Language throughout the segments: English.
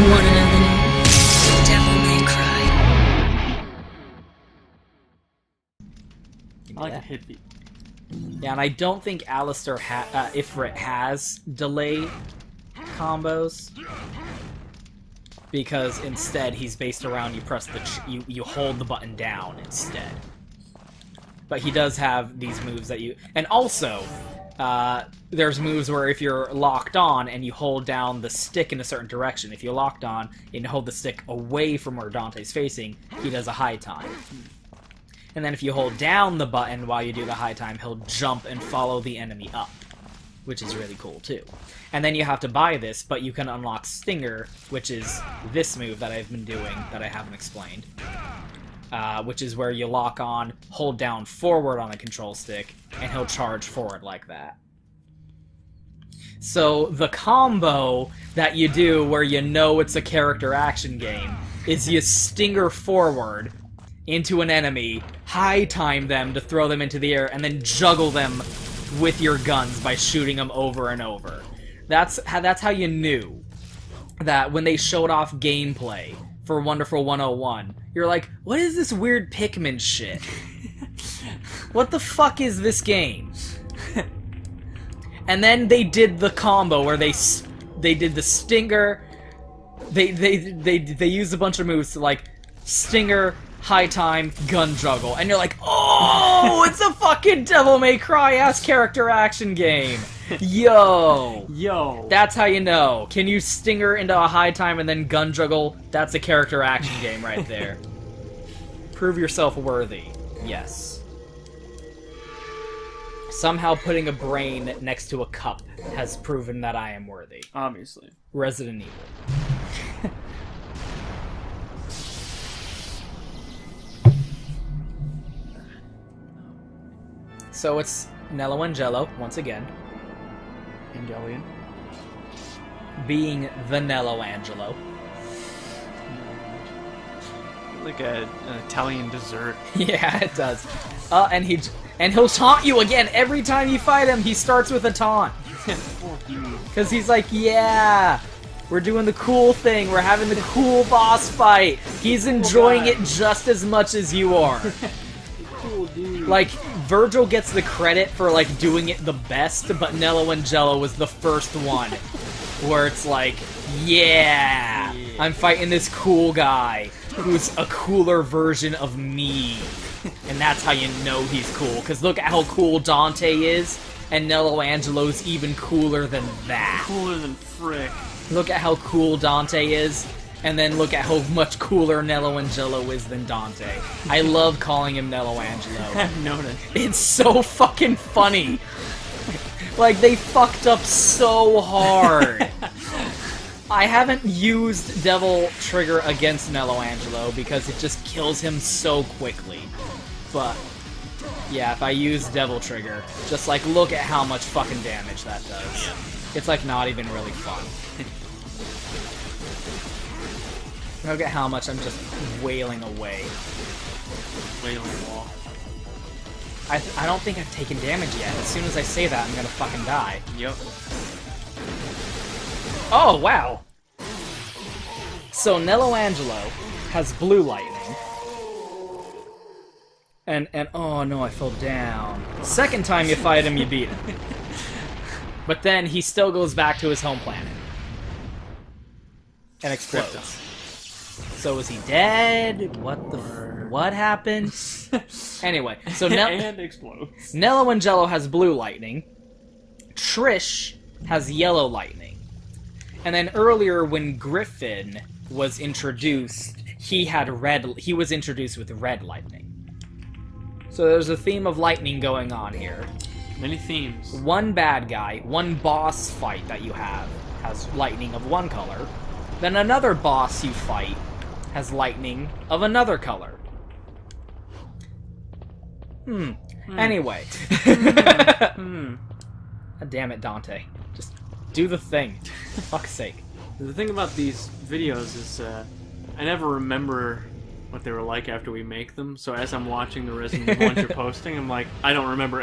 Want another name? Devil May Cry. I like to hit the... Yeah, and I don't think Alistair Ifrit has delay combos, because instead he's based around you press the you hold the button down instead. But he does have these moves that you... And also, there's moves where if you're locked on and you hold down the stick in a certain direction, if you're locked on and you hold the stick away from where Dante's facing, he does a high time. And then if you hold down the button while you do the high time, he'll jump and follow the enemy up, which is really cool too. And then you have to buy this, but you can unlock Stinger, which is this move that I've been doing that I haven't explained. Which is where you lock on, hold down forward on the control stick, and he'll charge forward like that. So the combo that you do where you know it's a character action game is you Stinger forward into an enemy, high time them to throw them into the air, and then juggle them with your guns by shooting them over and over. That's how you knew that when they showed off gameplay for Wonderful 101, you're like, what is this weird Pikmin shit? What the fuck is this game? And then they did the combo where they did the Stinger. They used a bunch of moves to like Stinger, high time, gun juggle, and you're like, oh, it's a fucking Devil May Cry ass character action game. Yo, that's how you know. Can you Stinger into a high time and then gun juggle? That's a character action game right there. Prove yourself worthy. Yes. Somehow putting a brain next to a cup has proven that I am worthy. Obviously. Resident Evil. So it's Nello Angelo, once again. Angelian. Being the Nello Angelo. Like an Italian dessert. Yeah, it does. And he'll taunt you again every time you fight him. He starts with a taunt. Because he's like, yeah, we're doing the cool thing. We're having the cool boss fight. He's enjoying it just as much as you are. Cool dude. Like, Virgil gets the credit for, like, doing it the best, but Nello Angelo was the first one where it's like, yeah, I'm fighting this cool guy who's a cooler version of me. And that's how you know he's cool, because look at how cool Dante is, and Nello Angelo's even cooler than that. Cooler than frick. Look at how cool Dante is, and then look at how much cooler Nello Angelo is than Dante. I love calling him Nello Angelo. I've noticed. It's so fucking funny. Like, they fucked up so hard. I haven't used Devil Trigger against Nello Angelo because it just kills him so quickly. But, yeah, if I use Devil Trigger, just, like, look at how much fucking damage that does. It's, like, not even really fun. Look at how much I'm just wailing away. Wailing wall. I don't think I've taken damage yet. As soon as I say that, I'm gonna fucking die. Yep. Oh, wow! So, Nello Angelo has blue lightning. And, oh no, I fell down. Second time you fight him, you beat him. But then he still goes back to his home planet. And explodes. So is he dead? What happened? Anyway, so and explodes. Nello Angelo has blue lightning. Trish has yellow lightning. And then earlier when Griffin was introduced, he was introduced with red lightning. So there's a theme of lightning going on here. Many themes. One bad guy, one boss fight that you have has lightning of one color. Then another boss you fight has lightning of another color. Anyway. God damn it, Dante. Just do the thing. Fuck's sake. The thing about these videos is I never remember what they were like after we make them. So as I'm watching the Resident Evil ones you're posting, I'm like, I don't remember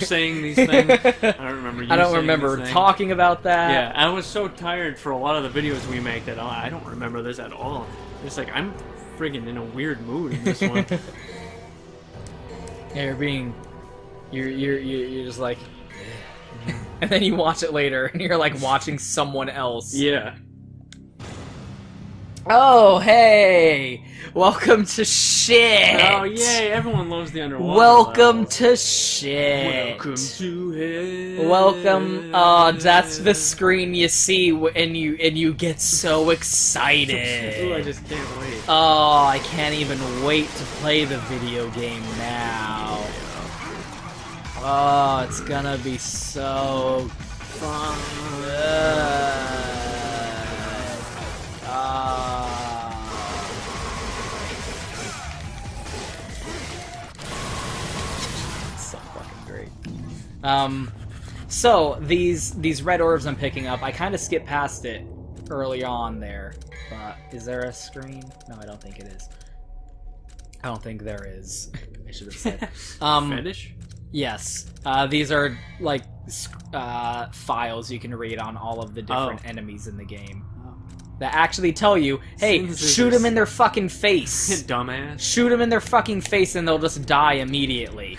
saying these things. I don't remember you I don't saying remember these things. talking about that. Yeah, I was so tired for a lot of the videos we make that I don't remember this at all. It's like, I'm friggin' in a weird mood in this one. Yeah, you're just like, and then you watch it later, and you're like watching someone else. Yeah. Oh, hey! Welcome to shit! Oh, yay! Everyone loves the underwater Welcome levels. to shit! Welcome to hell. Welcome. Oh, that's the screen you see, and you get so excited. Ooh, I just can't wait. Oh, I can't even wait to play the video game now. Oh, it's gonna be so fun. So fucking great. So these red orbs I'm picking up, I kind of skipped past it early on there, but is there a screen? No, I don't think it is. I don't think there is. I should have said. Fetish? Yes. These are like files you can read on all of the different enemies in the game that actually tell you, hey, shoot them in their fucking face. Dumbass. Shoot them in their fucking face and they'll just die immediately.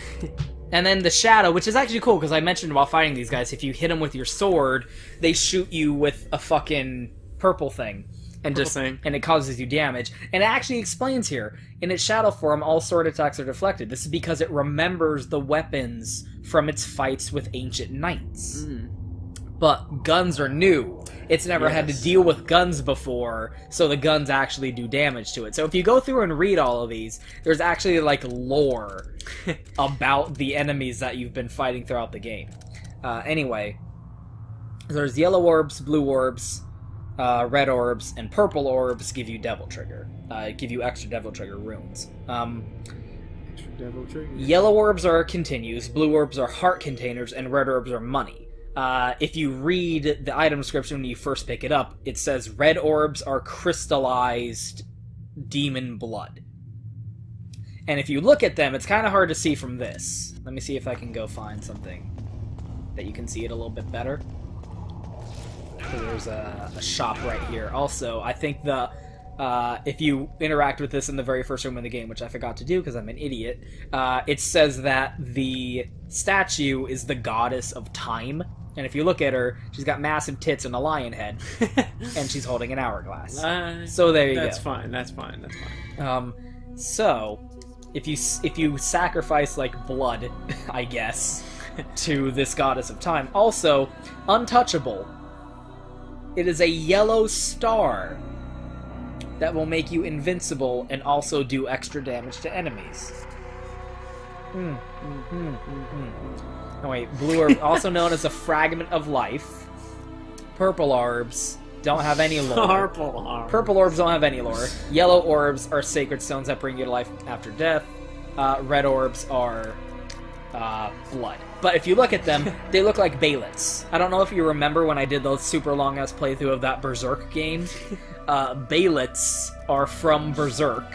And then the shadow, which is actually cool, because I mentioned while fighting these guys, if you hit them with your sword, they shoot you with a fucking purple thing. And and it causes you damage. And it actually explains here, in its shadow form, all sword attacks are deflected. This is because it remembers the weapons from its fights with ancient knights. But guns are new. It's never had to deal with guns before, so the guns actually do damage to it. So if you go through and read all of these, there's actually, like, lore about the enemies that you've been fighting throughout the game. Anyway, there's yellow orbs, blue orbs, red orbs, and purple orbs give you Devil Trigger. Give you extra Devil Trigger runes. Extra Devil Trigger. Yellow orbs are continues, blue orbs are heart containers, and red orbs are money. If you read the item description when you first pick it up, it says red orbs are crystallized demon blood. And if you look at them, it's kind of hard to see from this. Let me see if I can go find something that you can see it a little bit better. So there's a shop right here. Also, I think if you interact with this in the very first room in the game, which I forgot to do because I'm an idiot, it says that the statue is the goddess of time. And if you look at her, she's got massive tits and a lion head, and she's holding an hourglass. So there you go. That's fine. That's fine. That's fine. So if you sacrifice like blood, I guess, to this goddess of time. Also, untouchable. It is a yellow star that will make you invincible and also do extra damage to enemies. Oh wait, blue orb, also known as a fragment of life. Purple orbs don't have any lore. Purple orbs don't have any lore. Yellow orbs are sacred stones that bring you to life after death. Red orbs are blood. But if you look at them, they look like Baylets. I don't know if you remember when I did those super long-ass playthrough of that Berserk game. Baylets are from Berserk.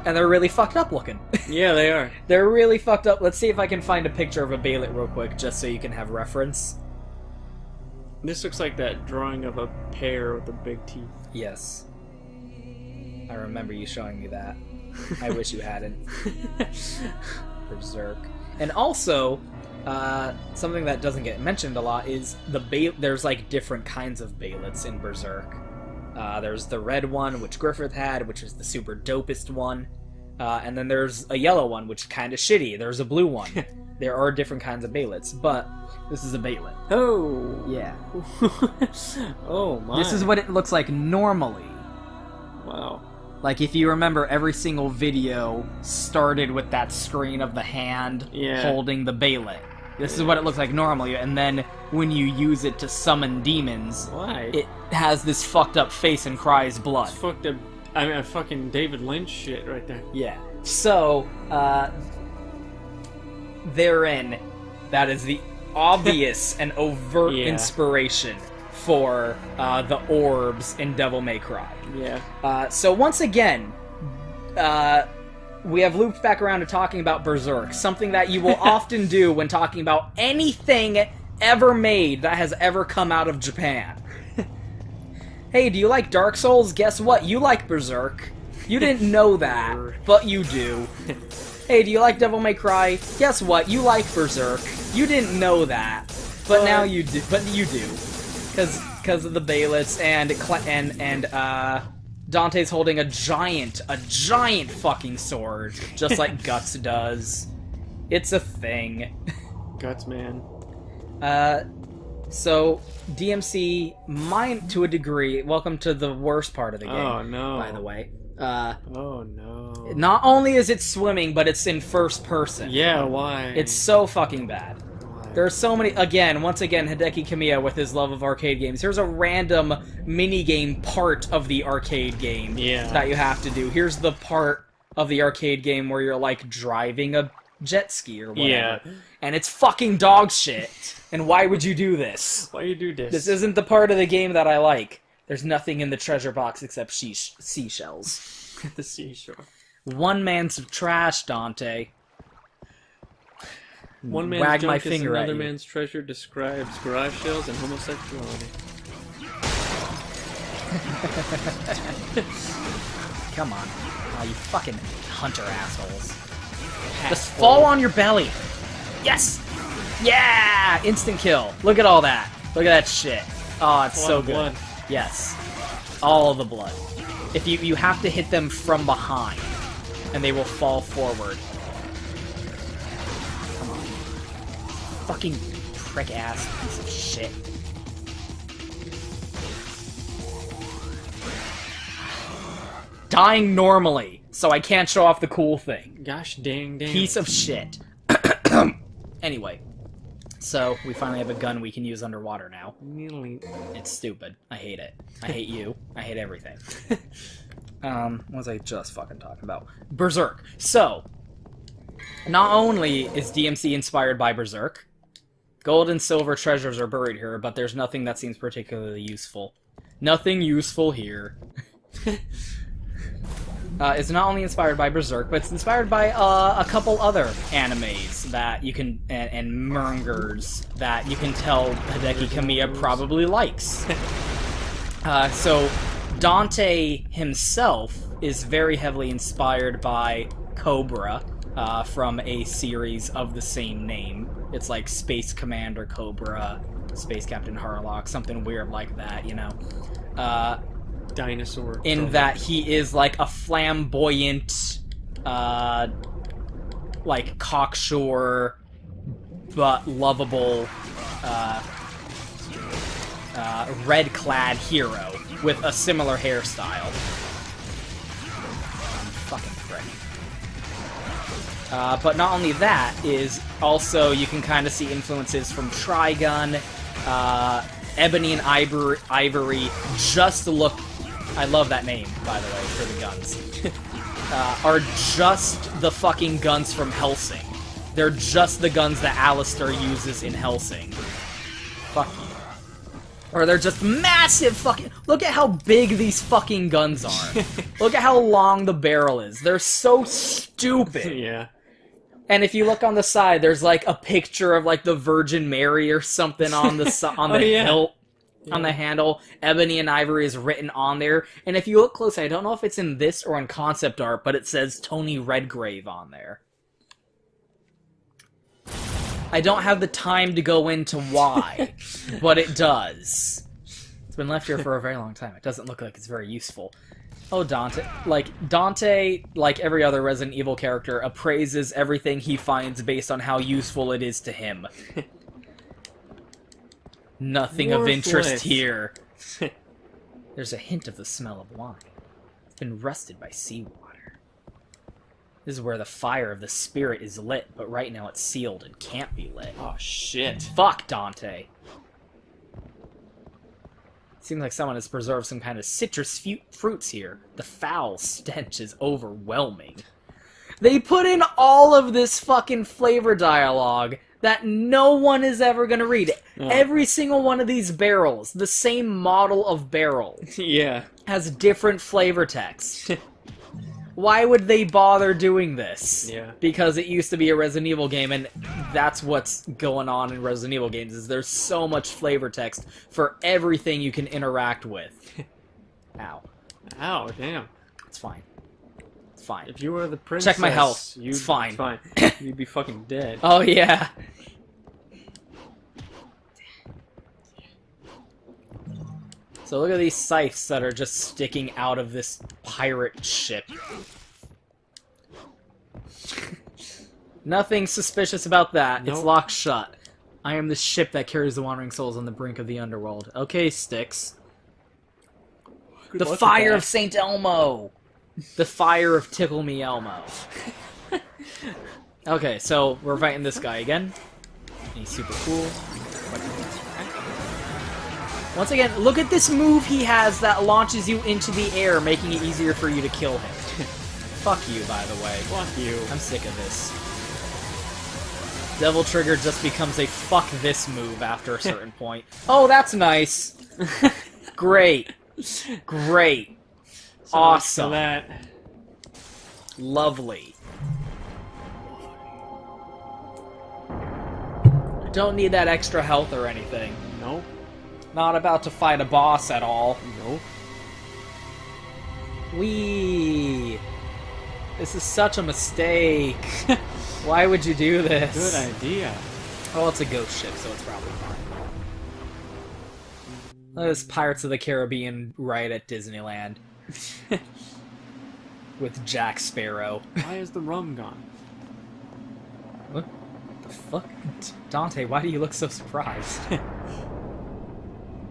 And they're really fucked up looking. Yeah, they are. They're really fucked up. Let's see if I can find a picture of a Baylet real quick, just so you can have reference. This looks like that drawing of a pear with the big teeth. Yes. I remember you showing me that. I wish you hadn't. Berserk. And also, something that doesn't get mentioned a lot is there's like different kinds of Baylets in Berserk. There's the red one, which Griffith had, which is the super dopest one. And then there's a yellow one, which is kind of shitty. There's a blue one. There are different kinds of Baylets, but this is a Baylet. Oh! Yeah. Oh my. This is what it looks like normally. Wow. Like, if you remember, every single video started with that screen of the hand holding the Baylet. This is what it looks like normally, and then when you use it to summon demons, it has this fucked up face and cries blood. It's fucked up. I mean, fucking David Lynch shit right there. Yeah. So, therein, that is the obvious and overt inspiration for the orbs in Devil May Cry. Yeah. So once again, we have looped back around to talking about Berserk, something that you will often do when talking about anything ever made that has ever come out of Japan. Hey, do you like Dark Souls? Guess what? You like Berserk. You didn't know that, but you do. Hey, do you like Devil May Cry? Guess what? You like Berserk. You didn't know that, but now you do. But you do, because of the Baylets and Dante's holding a giant fucking sword, just like Guts does. It's a thing. Guts, man. So DMC, mine to a degree. Welcome to the worst part of the game. Oh no! By the way. Oh no. Not only is it swimming, but it's in first person. Yeah, why? It's so fucking bad. Why? There are so many... once again, Hideki Kamiya with his love of arcade games. Here's a random minigame part of the arcade game that you have to do. Here's the part of the arcade game where you're, like, driving a jet ski or whatever. Yeah. And it's fucking dog shit. And why would you do this? Why you do this? This isn't the part of the game that I like. There's nothing in the treasure box except seashells. The seashore. One man's trash, Dante. One man's Wag junk my is finger at another you. man's treasure describes garage sales and homosexuality. Come on. Oh, you fucking hunter assholes. Just fall on your belly. Yes! Yeah! Instant kill. Look at all that. Look at that shit. Oh, it's so good. Blood. Yes. All the blood. If you have to hit them from behind, and they will fall forward. Come on. Fucking prick-ass piece of shit. Dying normally, so I can't show off the cool thing. Gosh dang dang. Piece of shit. Anyway. So, we finally have a gun we can use underwater now. It's stupid. I hate it. I hate you. I hate everything. What was I just fucking talking about? Berserk. So, not only is DMC inspired by Berserk, gold and silver treasures are buried here, but there's nothing that seems particularly useful. Nothing useful here. It's not only inspired by Berserk, but it's inspired by a couple other animes that you can, and mangers that you can tell Hideki Kamiya probably likes. So, Dante himself is very heavily inspired by Cobra from a series of the same name. It's like Space Commander Cobra, Space Captain Harlock, something weird like that, you know. Dinosaur. In that he is like a flamboyant, like cocksure, but lovable, red-clad hero with a similar hairstyle. Fucking prick. But not only that, is also you can kind of see influences from Trigun, Ebony and Ivory just look... I love that name, by the way, for the guns. Are just the fucking guns from Hellsing. They're just the guns that Alistair uses in Hellsing. Fuck you. Or they're just massive fucking... Look at how big these fucking guns are. Look at how long the barrel is. They're so stupid. Yeah. And if you look on the side, there's like a picture of like the Virgin Mary or something on the hilt. Yeah. On the handle. Ebony and Ivory is written on there. And if you look closely, I don't know if it's in this or in concept art, but it says Tony Redgrave on there. I don't have the time to go into why, but it does. It's been left here for a very long time. It doesn't look like it's very useful. Oh, Dante, like every other Resident Evil character, appraises everything he finds based on how useful it is to him. Nothing of interest here. There's a hint of the smell of wine. It's been rusted by seawater. This is where the fire of the spirit is lit, but right now it's sealed and can't be lit. Oh, shit. Fuck, Dante. Seems like someone has preserved some kind of citrus fruits here. The foul stench is overwhelming. They put in all of this fucking flavor dialogue that no one is ever gonna read. Oh. Every single one of these barrels, the same model of barrel, Yeah. has different flavor text. Why would they bother doing this? Yeah. Because it used to be a Resident Evil game, and that's what's going on in Resident Evil games, is there's so much flavor text for everything you can interact with. Ow. Ow, damn. It's fine. It's fine. If you were the princess... Check my health. You'd, It's fine. It's fine. You'd be fucking dead. Oh, yeah. So look at these scythes that are just sticking out of this pirate ship. Nothing suspicious about that. Nope. It's locked shut. I am the ship that carries the wandering souls on the brink of the underworld. Okay, Styx. Good The luck with fire that. of Saint Elmo! The fire of Tickle Me Elmo. Okay, so we're fighting this guy again. He's super cool. Once again, look at this move he has that launches you into the air, making it easier for you to kill him. Fuck you, by the way. Fuck you. I'm sick of this. Devil Trigger just becomes a fuck this move after a certain point. Oh, that's nice. Great. Great. So Awesome. much for that. Lovely. Don't need that extra health or anything. Nope. Not about to fight a boss at all. Nope. Whee! This is such a mistake. Why would you do this? Good idea. Oh, it's a ghost ship, so it's probably fine. Look at this Pirates of the Caribbean right at Disneyland. With Jack Sparrow. Why is the rum gone? What the fuck? Dante, why do you look so surprised?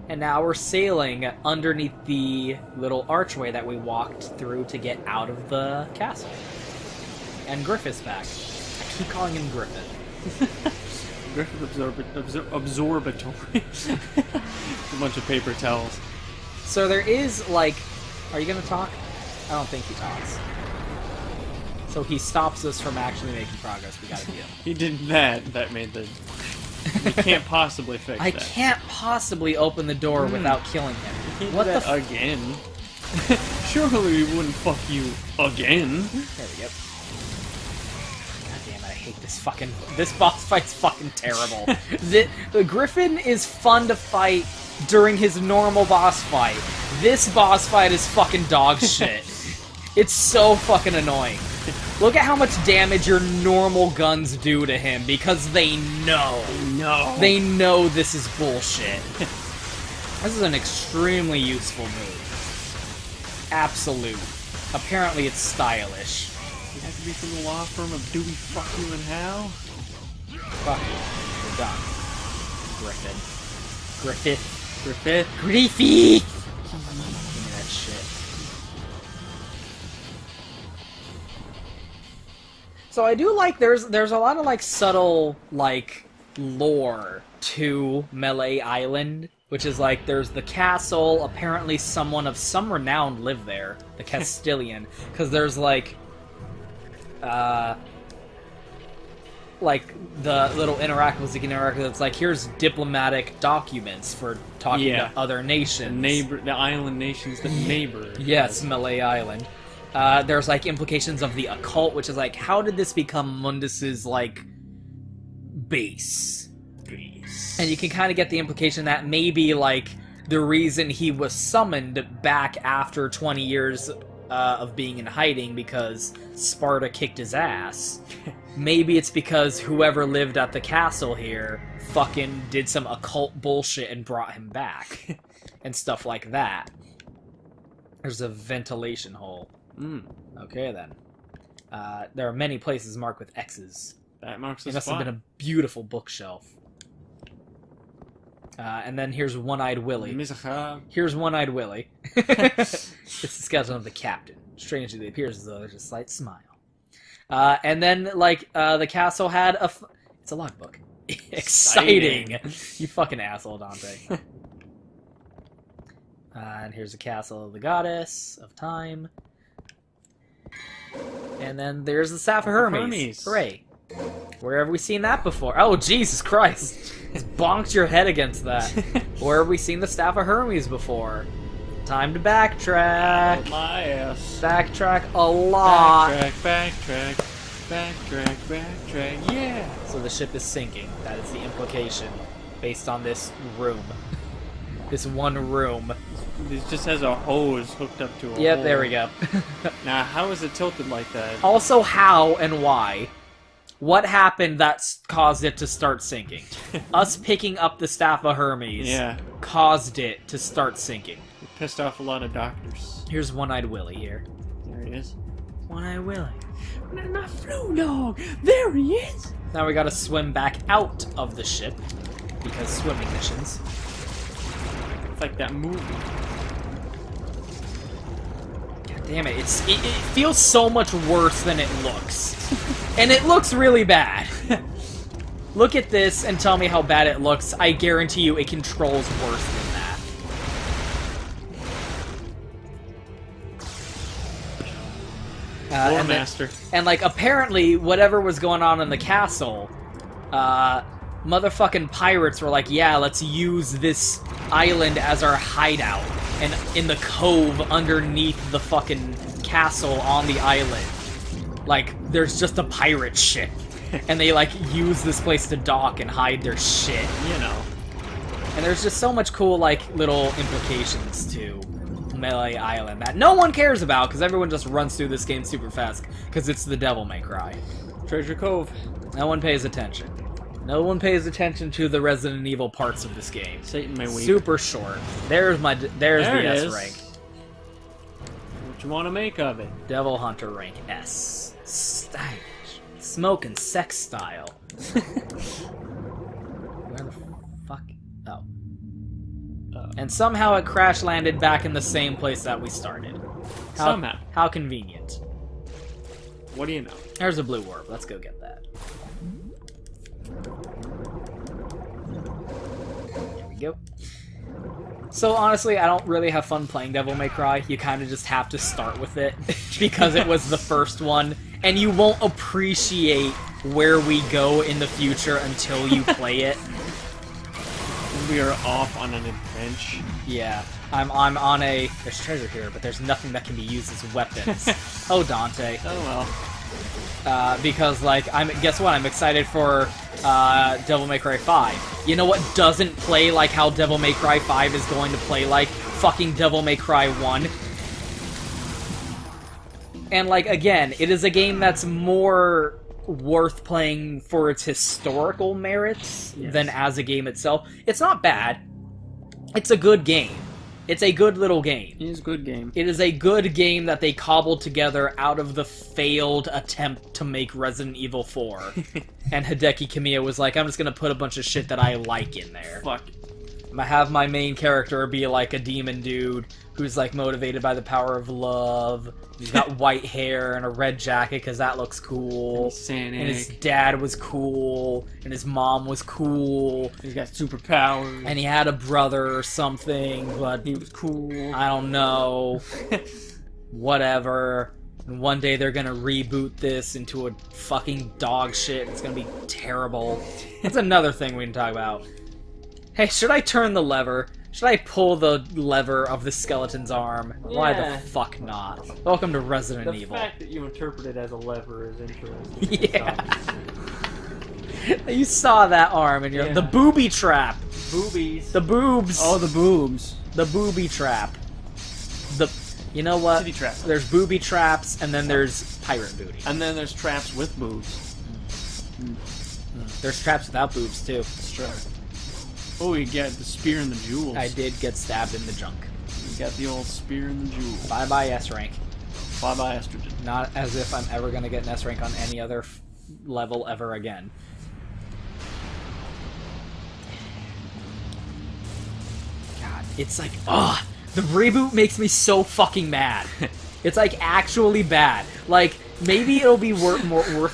And now we're sailing underneath the little archway that we walked through to get out of the castle. And Griffith's back. I keep calling him Griffith. Griffith Absorbatory. A bunch of paper towels. So there is, like... Are you gonna talk? I don't think he talks. So he stops us from actually making progress. We gotta deal. He did that. That made the... You can't possibly fix I that. can't possibly open the door without killing him. You can't What do the that again? Surely we wouldn't fuck you again. There we go. God damn it, I hate this fucking... This boss fight's fucking terrible. The Griffin is fun to fight during his normal boss fight. This boss fight is fucking dog shit. It's so fucking annoying. Look at how much damage your normal guns do to him, because they know. No. They know this is bullshit. This is an extremely useful move. Absolute. Apparently it's stylish. You have to be from the law firm of Dewey, Fuck You, and How? Fuck you. We're done. Griffith. Griffith. Griffith! Give me that shit. So I do like there's a lot of like subtle like lore to Melee Island, which is like there's the castle, apparently someone of some renown lived there, the Castilian, because there's like the little interactables you can interact with. It's like, here's diplomatic documents for talking to other nations. The island nations that neighbor. Yes, Melee Island. There's like implications of the occult, which is like, how did this become Mundus's like base? And you can kind of get the implication that maybe like the reason he was summoned back after 20 years of being in hiding because Sparta kicked his ass. Maybe it's because whoever lived at the castle here fucking did some occult bullshit and brought him back. And stuff like that. There's a ventilation hole. Okay, then. There are many places marked with X's. That marks the It must spot. have been a beautiful bookshelf. And then here's One-Eyed Willie. Misachab. Here's One-Eyed Willie. It's the skeleton of the captain. Strangely, it appears as though there's a slight smile. And then, like, the castle had a... It's a logbook. Exciting! You fucking asshole, Dante. And here's the castle of the goddess of time. And then there's the staff of Hermes. Hooray. Where have we seen that before? Oh, Jesus Christ. Just bonked your head against that. Where have we seen the Staff of Hermes before? Time to backtrack. Oh, my ass. Backtrack a lot. Backtrack, yeah! So the ship is sinking. That is the implication, based on this room. This one room. It just has a hose hooked up to a Yep, hole. there we go. Now, how is it tilted like that? Also, how and why? What happened that caused it to start sinking? Us picking up the Staff of Hermes caused it to start sinking. It pissed off a lot of doctors. Here's One-Eyed Willie here. There he is. One-Eyed Willie. My flu dog! There he is! Now we gotta swim back out of the ship, because swimming missions. It's like that movie. God damn it, it feels so much worse than it looks. And it looks really bad. Look at this and tell me how bad it looks. I guarantee you it controls worse than that. War Master. And like, apparently, whatever was going on in the castle, motherfucking pirates were like, yeah, let's use this island as our hideout. And in the cove underneath the fucking castle on the island, like, there's just a pirate ship. And they, like, use this place to dock and hide their shit, you know. And there's just so much cool, like, little implications to Melee Island that no one cares about, because everyone just runs through this game super fast, because it's the Devil May Cry. Treasure Cove. No one pays attention. No one pays attention to the Resident Evil parts of this game. Satan may weep. Super short. There's the S rank. What you want to make of it? Devil Hunter rank S. Stylish. Smoking sex style. Where the fuck? Oh. And somehow it crash landed back in the same place that we started. Somehow. How convenient. What do you know? There's a blue orb. Let's go get that. There we go. So honestly, I don't really have fun playing Devil May Cry. You kind of just have to start with it because it was the first one, and you won't appreciate where we go in the future until you play it. We are off on an adventure. Yeah, I'm on a... There's treasure here, but there's nothing that can be used as weapons. Oh, Dante. Oh well. Because, like, guess what? I'm excited for Devil May Cry 5. You know what doesn't play like how Devil May Cry 5 is going to play like? Fucking Devil May Cry 1. And, like, again, it is a game that's more worth playing for its historical merits than as a game itself. It's not bad. It's a good game. It's a good little game. It is a good game. It is a good game that they cobbled together out of the failed attempt to make Resident Evil 4. And Hideki Kamiya was like, I'm just gonna put a bunch of shit that I like in there. Fuck. I'm gonna have my main character be like a demon dude who's like motivated by the power of love. He's got white hair and a red jacket because that looks cool. And his dad was cool. And his mom was cool. He's got superpowers. And he had a brother or something, but he was cool. I don't know. Whatever. And one day they're gonna reboot this into a fucking dog shit. It's gonna be terrible. That's another thing we can talk about. Hey, should I turn the lever? Should I pull the lever of the skeleton's arm? Yeah. Why the fuck not? Welcome to Resident Evil. The fact that you interpret it as a lever is interesting. Yeah. You saw that arm and you're the booby trap. Boobies. The boobs. Oh, the boobs. The booby trap. You know what? Titty trap. There's booby traps and then there's pirate booty. And then there's traps with boobs. There's traps without boobs too. That's true. Oh, you got the spear and the jewels. I did get stabbed in the junk. You got the old spear and the jewels. Bye-bye S rank. Bye-bye estrogen. Not as if I'm ever gonna get an S rank on any other level ever again. God, it's like, ugh! The reboot makes me so fucking mad. It's like actually bad. Like, maybe it'll be worth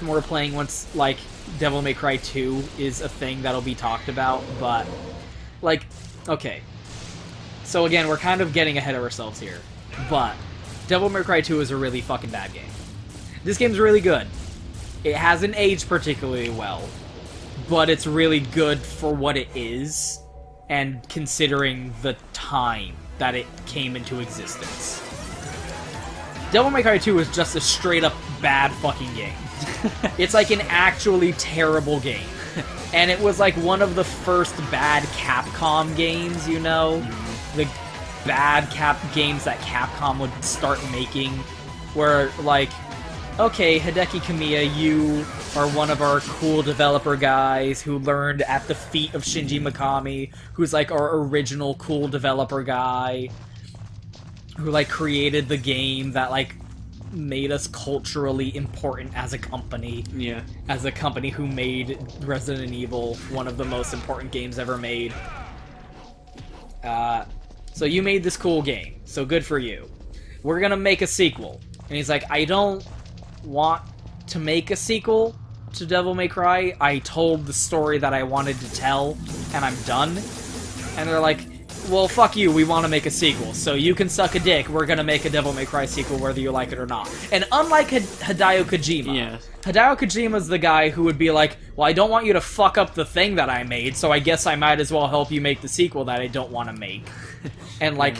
more playing once, like, Devil May Cry 2 is a thing that'll be talked about, but, like, okay. So again, we're kind of getting ahead of ourselves here, but Devil May Cry 2 is a really fucking bad game. This game's really good. It hasn't aged particularly well, but it's really good for what it is, and considering the time that it came into existence. Devil May Cry 2 is just a straight-up bad fucking game. It's like an actually terrible game. And it was like one of the first bad Capcom games, you know? The bad games that Capcom would start making, where, like, okay, Hideki Kamiya, you are one of our cool developer guys who learned at the feet of Shinji Mikami, who's like our original cool developer guy, who like created the game that like made us culturally important as a company. Yeah. As a company who made Resident Evil one of the most important games ever made. So you made this cool game, so good for you. We're gonna make a sequel. And he's like, I don't want to make a sequel to Devil May Cry. I told the story that I wanted to tell, and I'm done. And they're like, well, fuck you, we want to make a sequel, so you can suck a dick, we're gonna make a Devil May Cry sequel whether you like it or not. And unlike Hideo Kojima, yes. Hideo Kojima's the guy who would be like, well, I don't want you to fuck up the thing that I made, so I guess I might as well help you make the sequel that I don't want to make. And, like,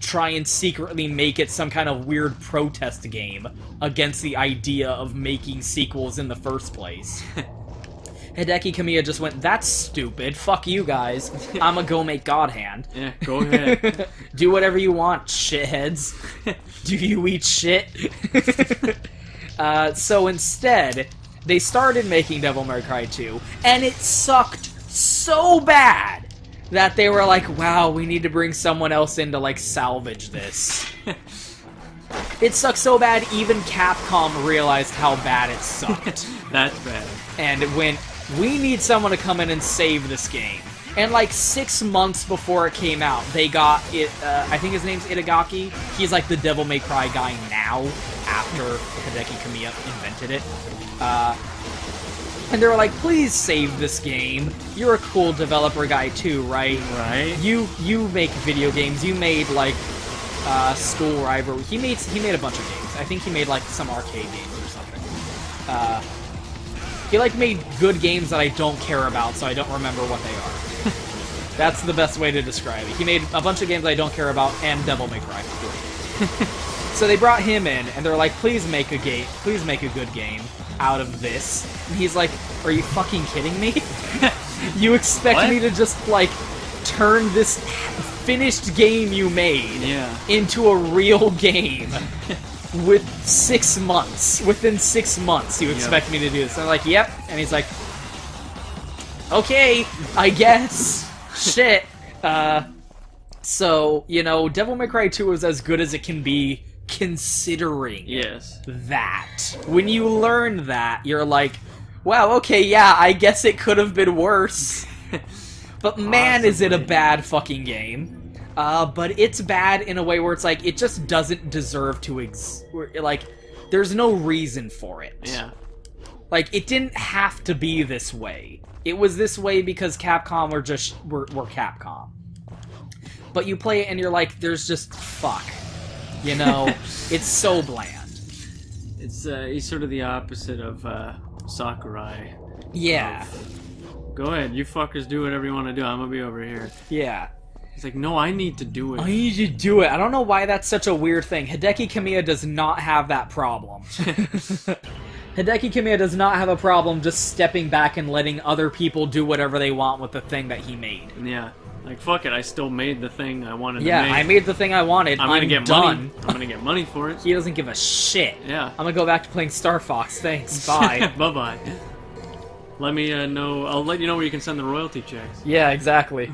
try and secretly make it some kind of weird protest game against the idea of making sequels in the first place. Hideki Kamiya just went, that's stupid, fuck you guys, I'ma go make God Hand. Yeah, go ahead. Do whatever you want, shitheads. Do you eat shit? So instead, they started making Devil May Cry 2, and it sucked so bad that they were like, wow, we need to bring someone else in to, like, salvage this. It sucked so bad, even Capcom realized how bad it sucked. That's bad. And it went, we need someone to come in and save this game. And, like, 6 months before it came out, they got it, I think his name's Itagaki. He's, like, the Devil May Cry guy now, after Hideki Kamiya invented it. And they were like, please save this game. You're a cool developer guy too, right? Right. You make video games. You made, like, School Rivalry. He made a bunch of games. I think he made, like, some arcade games or something. He, like, made good games that I don't care about, so I don't remember what they are. That's the best way to describe it. He made a bunch of games I don't care about, and Devil May Cry 3. So they brought him in, and they're like, please make a good game out of this. And he's like, are you fucking kidding me? You expect me to just, like, turn this finished game you made into a real game with 6 months. Within 6 months, you expect me to do this. And I'm like, yep. And he's like, okay, I guess. Shit. So, you know, Devil May Cry 2 is as good as it can be, considering that. When you learn that, you're like, wow, okay, yeah, I guess it could have been worse. But man, is it a bad fucking game. But it's bad in a way where it's like, it just doesn't deserve to like, there's no reason for it. Yeah. Like, it didn't have to be this way. It was this way because Capcom were Capcom. But you play it and you're like, there's just fuck. You know? It's so bland. It's, he's sort of the opposite of, Sakurai. Yeah. Go ahead, you fuckers do whatever you want to do, I'm gonna be over here. Yeah. He's like, no, I need to do it. I need to do it. I don't know why that's such a weird thing. Hideki Kamiya does not have that problem. Hideki Kamiya does not have a problem just stepping back and letting other people do whatever they want with the thing that he made. Yeah. Like, fuck it, I still made the thing I wanted to make. Yeah, I made the thing I wanted. I'm gonna get done. money. I'm gonna get money for it. He doesn't give a shit. Yeah. I'm gonna go back to playing Star Fox. Thanks. Bye. Bye-bye. Let me know. I'll let you know where you can send the royalty checks. Yeah, exactly.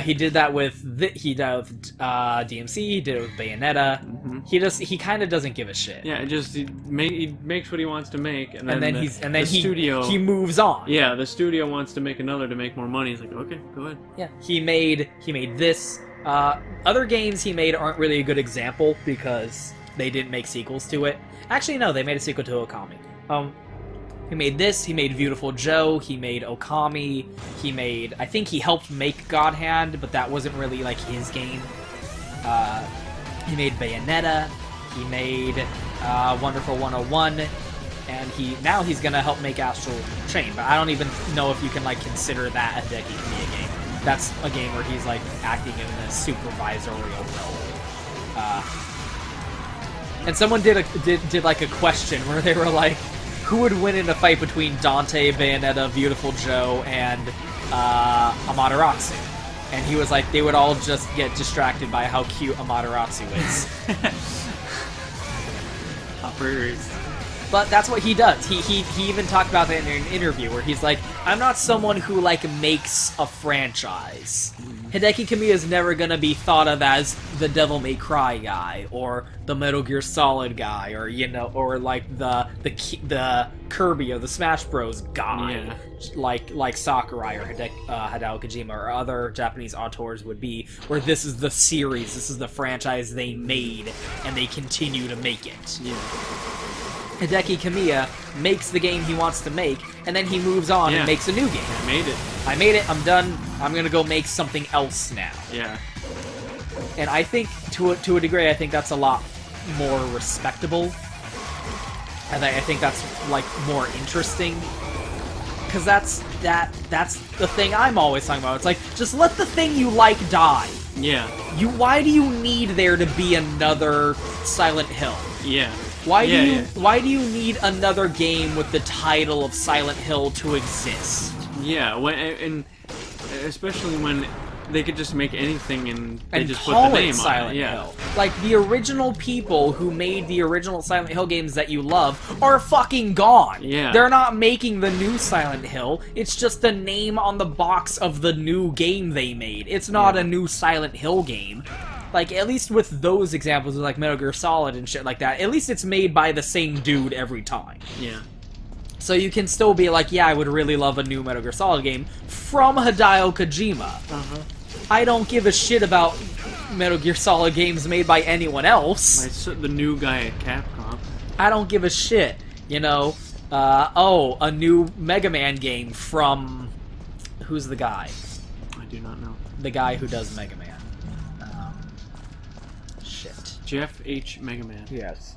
He did that with DMC. He did it with Bayonetta. Mm-hmm. He kind of doesn't give a shit. Yeah, he makes what he wants to make, and then the studio he moves on. Yeah, the studio wants to make another to make more money. He's like, okay, go ahead. Yeah, he made this. Other games he made aren't really a good example because they didn't make sequels to it. Actually, no, they made a sequel to Okami. He made this, he made Beautiful Joe, he made Okami, I think he helped make God Hand, but that wasn't really, like, his game. He made Bayonetta, he made Wonderful 101, and now he's gonna help make Astral Chain. But I don't even know if you can like consider that a Hideki Kamiya game. That's a game where he's like acting in a supervisorial role. And someone did like a question where they were like, who would win in a fight between Dante, Bayonetta, Beautiful Joe, and Amaterasu? And he was like, they would all just get distracted by how cute Amaterasu is. Hoppers. But that's what he does. He even talked about that in an interview where he's like, I'm not someone who like makes a franchise. Hideki Kamiya is never gonna be thought of as the Devil May Cry guy or the Metal Gear Solid guy or or like the Kirby or the Smash Bros guy, like Sakurai or Hideo Kojima or other Japanese auteurs would be. Where this is the series, this is the franchise they made, and they continue to make it. Yeah. Hideki Kamiya makes the game he wants to make, and then he moves on and makes a new game. I made it. I made it, I'm done, I'm gonna go make something else now. Yeah. And I think, to a degree, I think that's a lot more respectable. And I think that's, like, more interesting. Because that's the thing I'm always talking about. It's like, just let the thing you like die. Yeah. Why do you need there to be another Silent Hill? Yeah. Why do you need another game with the title of Silent Hill to exist? Yeah, and especially when they could just make anything and they just put call the it name Silent on it. Yeah. Hill. Like, the original people who made the original Silent Hill games that you love are fucking gone. Yeah. They're not making the new Silent Hill. It's just the name on the box of the new game they made. It's not a new Silent Hill game. Like, at least with those examples of, like, Metal Gear Solid and shit like that, at least it's made by the same dude every time. Yeah. So you can still be like, yeah, I would really love a new Metal Gear Solid game from Hideo Kojima. Uh-huh. I don't give a shit about Metal Gear Solid games made by anyone else. The new guy at Capcom. I don't give a shit, a new Mega Man game from... Who's the guy? I do not know. The guy who does Mega Man. Shit. Jeff H. Mega Man. Yes.